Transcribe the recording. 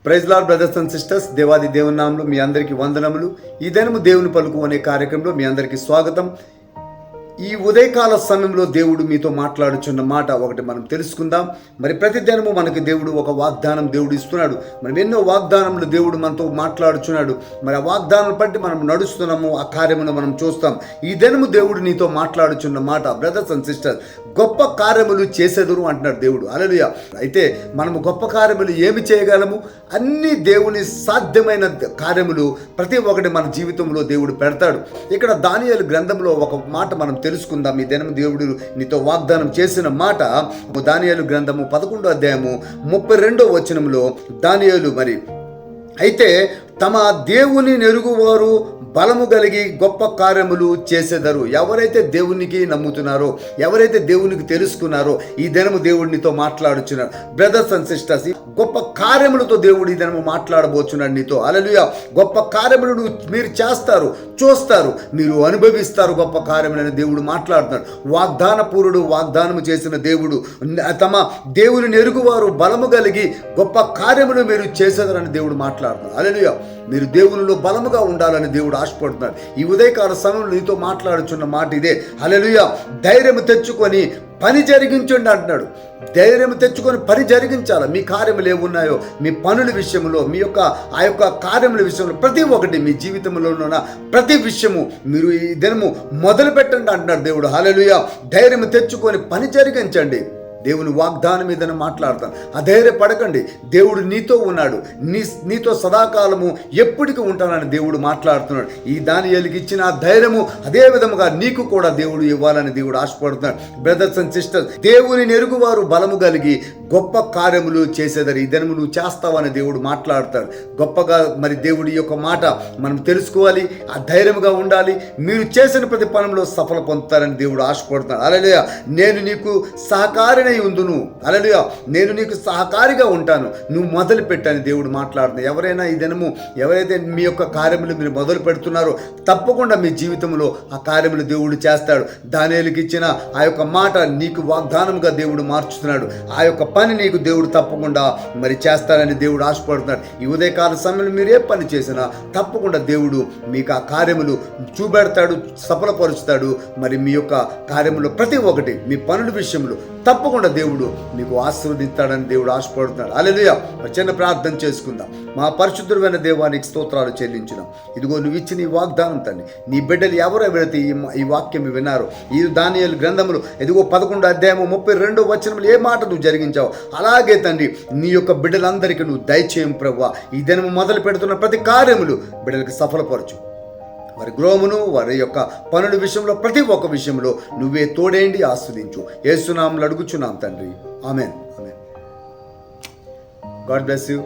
Praise lord brothers and sisters, దేవాది దేవుని నామములో మీ అందరికీ వందనములు. ఈ దినము దేవుని పలుకు అనే కార్యక్రమంలో మీ అందరికీ స్వాగతం. ఈ ఉదయకాల సమయంలో దేవుడు మీతో మాట్లాడుచున్న మాట ఒకటి మనం తెలుసుకుందాం. మరి ప్రతి దినము మనకి దేవుడు ఒక వాగ్దానం దేవుడు ఇస్తున్నాడు. మనం ఎన్నో వాగ్దానములు దేవుడు మనతో మాట్లాడుచున్నాడు. మరి ఆ వాగ్దానం బట్టి మనం నడుస్తున్నాము, ఆ కార్యమును మనం చూస్తాం. ఈ దినము దేవుడు నీతో మాట్లాడుచున్న మాట, బ్రదర్స్ అండ్ సిస్టర్స్, గొప్ప కార్యములు చేసేదురు అంటున్నాడు దేవుడు. హల్లెలూయా. అయితే మనము గొప్ప కార్యములు ఏమి చేయగలము? అన్ని దేవుని సాధ్యమైన కార్యములు ప్రతి ఒక్కటి మన జీవితంలో దేవుడు పెడతాడు. ఇక్కడ దానియేలు గ్రంథంలో ఒక మాట మనం తెలుసుకుందాం. ఈ దినం దేవుడు నీతో వాగ్దానం చేసిన మాట దానియేలు గ్రంథము 11వ అధ్యాయము 32వ వచనంలో దానియేలు మరి అయితే తమ దేవుని నెరుగువారు బలము కలిగి గొప్ప కార్యములు చేసేదరు. ఎవరైతే దేవునికి నమ్ముతున్నారో, ఎవరైతే దేవునికి తెలుసుకున్నారో, ఈ దినము దేవుడినితో మాట్లాడుచున్నారు. బ్రదర్స్ అండ్ సిస్టర్స్, గొప్ప కార్యములతో దేవుడు ఈ దినము మాట్లాడబోచున్నాడు నీతో. హల్లెలూయా. గొప్ప కార్యములను మీరు చేస్తారు, చూస్తారు, మీరు అనుభవిస్తారు. గొప్ప కార్యములను దేవుడు మాట్లాడుతున్నాడు. వాగ్దాన పూరుడు, వాగ్దానము చేసిన దేవుడు, తమ దేవుని నెరుగువారు బలము కలిగి గొప్ప కార్యములు మీరు చేసేదరని దేవుడు మాట్లాడుతున్నాడు. హల్లెలూయా. మీరు దేవునిలో బలముగా ఉండాలని దేవుడు ఆశపడుతున్నాడు. ఈ ఉదయకాల సమయంలో నీతో మాట్లాడుచున్న మాట ఇదే. హల్లెలూయా. ధైర్యం తెచ్చుకొని పని జరిగించండి అంటున్నాడు. ధైర్యం తెచ్చుకొని పని జరిగించాలి. మీ కార్యములు ఏమున్నాయో, మీ పనుల విషయంలో, మీ యొక్క ఆ యొక్క కార్యముల విషయంలో, ప్రతి ఒక్కటి మీ జీవితంలో ఉన్న ప్రతి విషయము మీరు ఈ దినము మొదలు పెట్టండి అంటున్నాడు దేవుడు. హల్లెలూయా. ధైర్యం తెచ్చుకొని పని జరిగించండి. దేవుని వాగ్దానం మీదనే మాట్లాడతాను. అధైర్యపడకండి. దేవుడు నీతో ఉన్నాడు. నీతో సదాకాలము ఎప్పటికీ ఉంటానని దేవుడు మాట్లాడుతున్నాడు. ఈ దానియేలుకి ఇచ్చిన ఆ ధైర్యము అదే విధముగా నీకు కూడా దేవుడు ఇవ్వాలని దేవుడు ఆశపడుతున్నాడు. బ్రదర్స్ అండ్ సిస్టర్స్, దేవుని నెరుగువారు బలము కలిగి గొప్ప కార్యములు చేసేదారు. ఈ దినము నువ్వు చేస్తావని దేవుడు మాట్లాడతాడు. గొప్పగా మరి దేవుడి యొక్క మాట మనం తెలుసుకోవాలి. ఆ ధైర్యముగా ఉండాలి. మీరు చేసిన ప్రతి పనుల్లో సఫల పొందుతారని దేవుడు ఆశపడుతున్నాడు. హల్లెలూయా. నేను నీకు సహకారిని ఉందును. హల్లెలూయా. నేను నీకు సహకారిగా ఉంటాను, నువ్వు మొదలు పెట్టని దేవుడు మాట్లాడుతున్నాడు. ఎవరైనా ఈ దినము ఎవరైతే మీ యొక్క కార్యములు మీరు మొదలు పెడుతున్నారో, తప్పకుండా మీ జీవితంలో ఆ కార్యములు దేవుడు చేస్తాడు. దానియేలుకి ఇచ్చిన ఆ యొక్క మాట నీకు వాగ్దానంగా దేవుడు మార్చుతున్నాడు. ఆ యొక్క పని నీకు దేవుడు తప్పకుండా మరి చేస్తాడని దేవుడు ఆశపడుతున్నాడు. ఈ ఉదయకాల సమయంలో మీరు ఏ పని చేసినా తప్పకుండా దేవుడు మీకు ఆ కార్యములు చూపెడతాడు, సఫలపరుస్తాడు. మరి మీ యొక్క కార్యములు ప్రతి ఒక్కటి, మీ పనుల విషయంలో తప్పకుండా దేవుడు మీకు ఆశీర్వదిస్తాడని దేవుడు ఆశపడుతున్నాడు. హల్లెలూయా. చిన్న ప్రార్థన చేసుకుందాం. మా పరిశుద్ధుడైన దేవానికి స్తోత్రాలు చెల్లించున్నాం. ఇదిగో నువ్వు ఇచ్చిన ఈ వాగ్దానం తండ్రి, నీ బిడ్డలు ఎవరైతే ఈ వాక్యం విన్నారో, ఈ దానియేలు గ్రంథములు ఇదిగో 11వ అధ్యాయము 32వ వచనంలో ఏ మాట నువ్వు జరిగించావు, అలాగే తండ్రి నీ యొక్క బిడ్డలందరికీ నువ్వు దయచేయం ప్రభువా. ఈ దినము మొదలు పెడుతున్న ప్రతి కార్యములు బిడ్డలకు సఫలపరచు. వారి గృహమును, వారి యొక్క పనుల విషయంలో, ప్రతి ఒక్క విషయంలో నువ్వే తోడేండి, ఆస్వాదించు. యేసు నామములో అడుగుచున్నాం తండ్రి. Amen. Amen. God bless you.